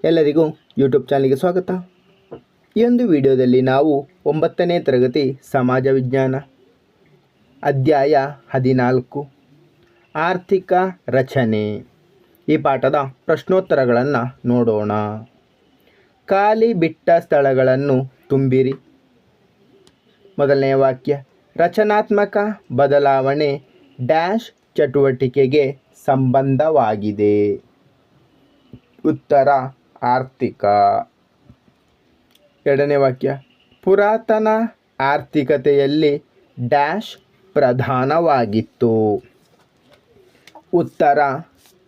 ಎಲ್ಲರಿಗೂ ಯೂಟ್ಯೂಬ್ ಚಾನಲ್ಗೆ ಸ್ವಾಗತ. ಈ ಒಂದು ವಿಡಿಯೋದಲ್ಲಿ ನಾವು 9ನೇ ತರಗತಿ ಸಮಾಜ ವಿಜ್ಞಾನ ಅಧ್ಯಾಯ 14 ಆರ್ಥಿಕ ರಚನೆ ಈ ಪಾಠದ ಪ್ರಶ್ನೋತ್ತರಗಳನ್ನು ನೋಡೋಣ. ಖಾಲಿ ಬಿಟ್ಟ ಸ್ಥಳಗಳನ್ನು ತುಂಬಿರಿ. ಮೊದಲನೆಯ ವಾಕ್ಯ, ರಚನಾತ್ಮಕ ಬದಲಾವಣೆ ಡ್ಯಾಶ್ ಚಟುವಟಿಕೆಗೆ ಸಂಬಂಧವಾಗಿದೆ. ಉತ್ತರ ಆರ್ಥಿಕ. ಎರಡನೇ ವಾಕ್ಯ, ಪುರಾತನ ಆರ್ಥಿಕತೆಯಲ್ಲಿ ಡ್ಯಾಶ್ ಪ್ರಧಾನವಾಗಿತ್ತು. ಉತ್ತರ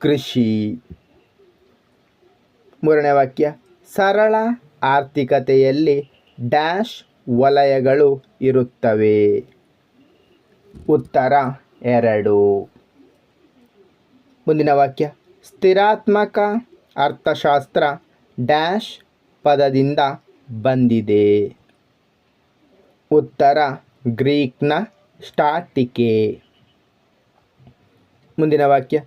ಕೃಷಿ. ಮೂರನೇ ವಾಕ್ಯ, ಸರಳ ಆರ್ಥಿಕತೆಯಲ್ಲಿ ಡ್ಯಾಶ್ ವಲಯಗಳು ಇರುತ್ತವೆ. ಉತ್ತರ 2. ಮುಂದಿನ ವಾಕ್ಯ, ಸ್ಥಿರಾತ್ಮಕ ಅರ್ಥಶಾಸ್ತ್ರ ಡ್ಯಾಶ್ ಪದದಿಂದ ಬಂದಿದೆ. ಉತ್ತರ ಗ್ರೀಕ್ನ ಸ್ಟಾಟಿಕೆ. ಮುಂದಿನ ವಾಕ್ಯ,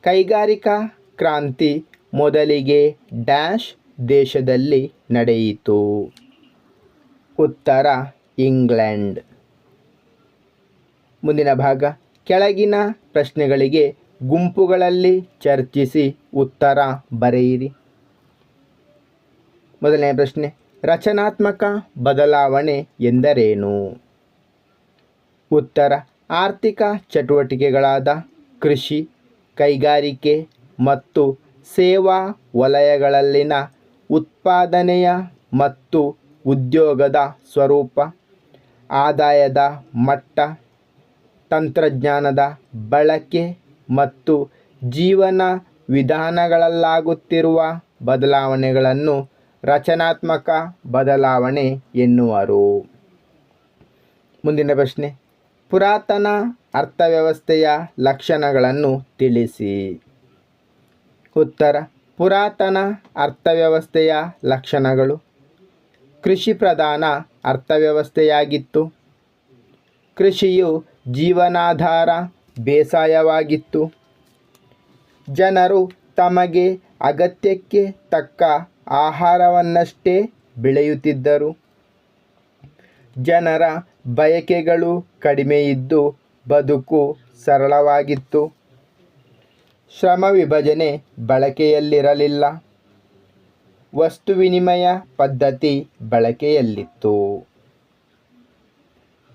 ಕೈಗಾರಿಕಾ ಕ್ರಾಂತಿ ಮೊದಲಿಗೆ ಡ್ಯಾಶ್ ದೇಶದಲ್ಲಿ ನಡೆಯಿತು. ಉತ್ತರ ಇಂಗ್ಲೆಂಡ್. ಮುಂದಿನ ಭಾಗ, ಕೆಳಗಿನ ಪ್ರಶ್ನೆಗಳಿಗೆ ಗುಂಪುಗಳಲ್ಲಿ ಚರ್ಚಿಸಿ ಉತ್ತರ ಬರೆಯಿರಿ. ಮೊದಲನೇ ಪ್ರಶ್ನೆ, ರಚನಾತ್ಮಕ ಬದಲಾವಣೆ ಎಂದರೇನು? ಉತ್ತರ ಆರ್ಥಿಕ ಚಟುವಟಿಕೆಗಳಾದ ಕೃಷಿ, ಕೈಗಾರಿಕೆ ಮತ್ತು ಸೇವಾ ವಲಯಗಳಲ್ಲಿನ ಉತ್ಪಾದನೆಯ ಮತ್ತು ಉದ್ಯೋಗದ ಸ್ವರೂಪ, ಆದಾಯದ ಮಟ್ಟ, ತಂತ್ರಜ್ಞಾನದ ಬಳಕೆ ಮತ್ತು ಜೀವನ ವಿಧಾನಗಳಲ್ಲಾಗುತ್ತಿರುವ ಬದಲಾವಣೆಗಳನ್ನು ರಚನಾತ್ಮಕ ಬದಲಾವಣೆ ಎನ್ನುವರು. ಮುಂದಿನ ಪ್ರಶ್ನೆ, ಪುರಾತನ ಅರ್ಥವ್ಯವಸ್ಥೆಯ ಲಕ್ಷಣಗಳನ್ನು ತಿಳಿಸಿ. ಉತ್ತರ ಪುರಾತನ ಅರ್ಥವ್ಯವಸ್ಥೆಯ ಲಕ್ಷಣಗಳು: ಕೃಷಿ ಪ್ರಧಾನ ಅರ್ಥವ್ಯವಸ್ಥೆಯಾಗಿತ್ತು. ಕೃಷಿಯು ಜೀವನಾಧಾರ ಬೇಸಾಯವಾಗಿತ್ತು. ಜನರು ತಮಗೆ ಅಗತ್ಯಕ್ಕೆ ತಕ್ಕ ಆಹಾರವನ್ನಷ್ಟೇ ಬೆಳೆಯುತ್ತಿದ್ದರು. ಜನರ ಬಯಕೆಗಳು ಕಡಿಮೆಯಿದ್ದು ಬದುಕು ಸರಳವಾಗಿತ್ತು. ಶ್ರಮ ವಿಭಜನೆ ಬಳಕೆಯಲ್ಲಿರಲಿಲ್ಲ. ವಸ್ತು ವಿನಿಮಯ ಪದ್ಧತಿ ಬಳಕೆಯಲ್ಲಿತ್ತು.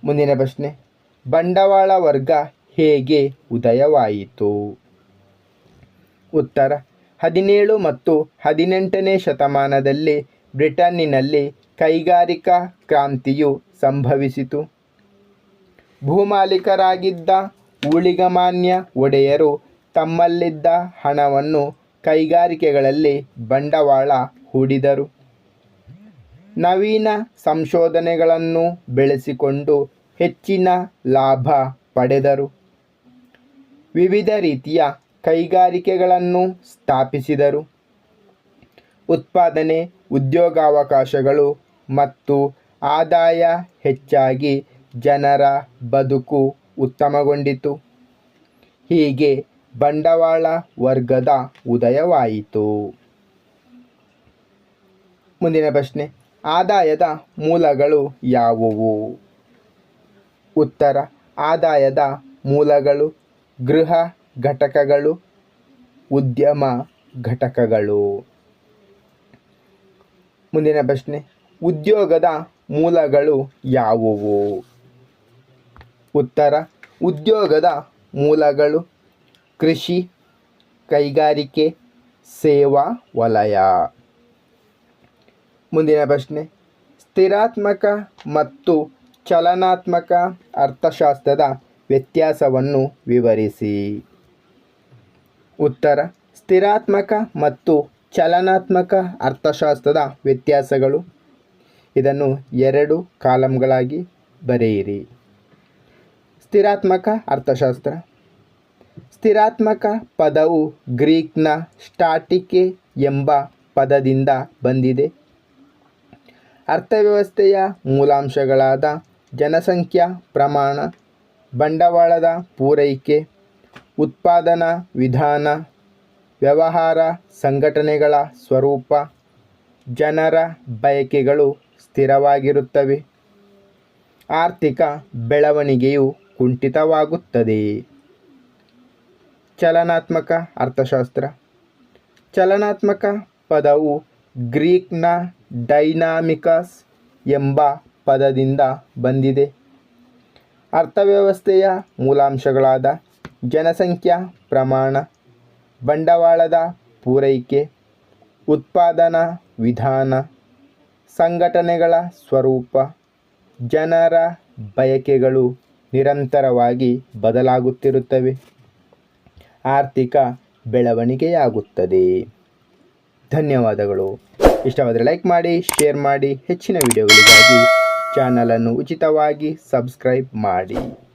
ಮುಂದಿನ ಪ್ರಶ್ನೆ, ಬಂಡವಾಳ ವರ್ಗ ಹೇಗೆ ಉದಯವಾಯಿತು? ಉತ್ತರ 17 ಮತ್ತು 18ನೇ ಶತಮಾನದಲ್ಲಿ ಬ್ರಿಟನ್ನಿನಲ್ಲಿ ಕೈಗಾರಿಕಾ ಕ್ರಾಂತಿಯು ಸಂಭವಿಸಿತು. ಭೂಮಾಲೀಕರಾಗಿದ್ದ ಊಳಿಗಮಾನ್ಯ ಒಡೆಯರು ತಮ್ಮಲ್ಲಿದ್ದ ಹಣವನ್ನು ಕೈಗಾರಿಕೆಗಳಲ್ಲಿ ಬಂಡವಾಳ ಹೂಡಿದರು. ನವೀನ ಸಂಶೋಧನೆಗಳನ್ನು ಬೆಳೆಸಿಕೊಂಡು ಹೆಚ್ಚಿನ ಲಾಭ ಪಡೆದರು. ವಿವಿಧ ರೀತಿಯ ಕೈಗಾರಿಕೆಗಳನ್ನು ಸ್ಥಾಪಿಸಿದರು. ಉತ್ಪಾದನೆ, ಉದ್ಯೋಗಾವಕಾಶಗಳು ಮತ್ತು ಆದಾಯ ಹೆಚ್ಚಾಗಿ ಜನರ ಬದುಕು ಉತ್ತಮಗೊಂಡಿತು. ಹೀಗೆ ಬಂಡವಾಳ ವರ್ಗದ ಉದಯವಾಯಿತು. ಮುಂದಿನ ಪ್ರಶ್ನೆ, ಆದಾಯದ ಮೂಲಗಳು ಯಾವುವು? ಉತ್ತರ ಆದಾಯದ ಮೂಲಗಳು ಗೃಹ ಘಟಕಗಳು, ಉದ್ಯಮ ಘಟಕಗಳು. ಮುಂದಿನ ಪ್ರಶ್ನೆ, ಉದ್ಯೋಗದ ಮೂಲಗಳು ಯಾವುವು? ಉತ್ತರ ಉದ್ಯೋಗದ ಮೂಲಗಳು ಕೃಷಿ, ಕೈಗಾರಿಕೆ, ಸೇವಾ ವಲಯ. ಮುಂದಿನ ಪ್ರಶ್ನೆ, ಸ್ಥಿರಾತ್ಮಕ ಮತ್ತು ಚಲನಾತ್ಮಕ ಅರ್ಥಶಾಸ್ತ್ರದ ವ್ಯತ್ಯಾಸವನ್ನು ವಿವರಿಸಿ. ಉತ್ತರ ಸ್ಥಿರಾತ್ಮಕ ಮತ್ತು ಚಲನಾತ್ಮಕ ಅರ್ಥಶಾಸ್ತ್ರದ ವ್ಯತ್ಯಾಸಗಳು. ಇದನ್ನು 2 ಕಾಲಮ್ಗಳಾಗಿ ಬರೆಯಿರಿ. ಸ್ಥಿರಾತ್ಮಕ ಅರ್ಥಶಾಸ್ತ್ರ. ಸ್ಥಿರಾತ್ಮಕ ಪದವು ಗ್ರೀಕ್ನ ಸ್ಟಾಟಿಕೆ ಎಂಬ ಪದದಿಂದ ಬಂದಿದೆ. ಅರ್ಥವ್ಯವಸ್ಥೆಯ ಮೂಲಾಂಶಗಳಾದ ಜನಸಂಖ್ಯಾ ಪ್ರಮಾಣ, ಬಂಡವಾಳದ ಪೂರೈಕೆ, ಉತ್ಪಾದನಾ ವಿಧಾನ, ವ್ಯವಹಾರ ಸಂಘಟನೆಗಳ ಸ್ವರೂಪ, ಜನರ ಬಯಕೆಗಳು ಸ್ಥಿರವಾಗಿರುತ್ತವೆ. ಆರ್ಥಿಕ ಬೆಳವಣಿಗೆಯು ಕುಂಠಿತವಾಗುತ್ತದೆ. ಚಲನಾತ್ಮಕ ಅರ್ಥಶಾಸ್ತ್ರ. ಚಲನಾತ್ಮಕ ಪದವು ಗ್ರೀಕ್ನ ಡೈನಾಮಿಕಸ್ ಎಂಬ ಪದದಿಂದ ಬಂದಿದೆ. ಅರ್ಥವ್ಯವಸ್ಥೆಯ ಮೂಲಾಂಶಗಳಾದ ಜನಸಂಖ್ಯಾ ಪ್ರಮಾಣ, ಬಂಡವಾಳದ ಪೂರೈಕೆ, ಉತ್ಪಾದನಾ ವಿಧಾನ, ಸಂಘಟನೆಗಳ ಸ್ವರೂಪ, ಜನರ ಬಯಕೆಗಳು ನಿರಂತರವಾಗಿ ಬದಲಾಗುತ್ತಿರುತ್ತವೆ. ಆರ್ಥಿಕ ಬೆಳವಣಿಗೆಯಾಗುತ್ತದೆ. ಧನ್ಯವಾದಗಳು. ಇಷ್ಟವಾದರೆ ಲೈಕ್ ಮಾಡಿ, ಶೇರ್ ಮಾಡಿ. ಹೆಚ್ಚಿನ ವಿಡಿಯೋಗಳಿಗಾಗಿ ಚಾನಲನ್ನು ಉಚಿತವಾಗಿ ಸಬ್ಸ್ಕ್ರೈಬ್ ಮಾಡಿ.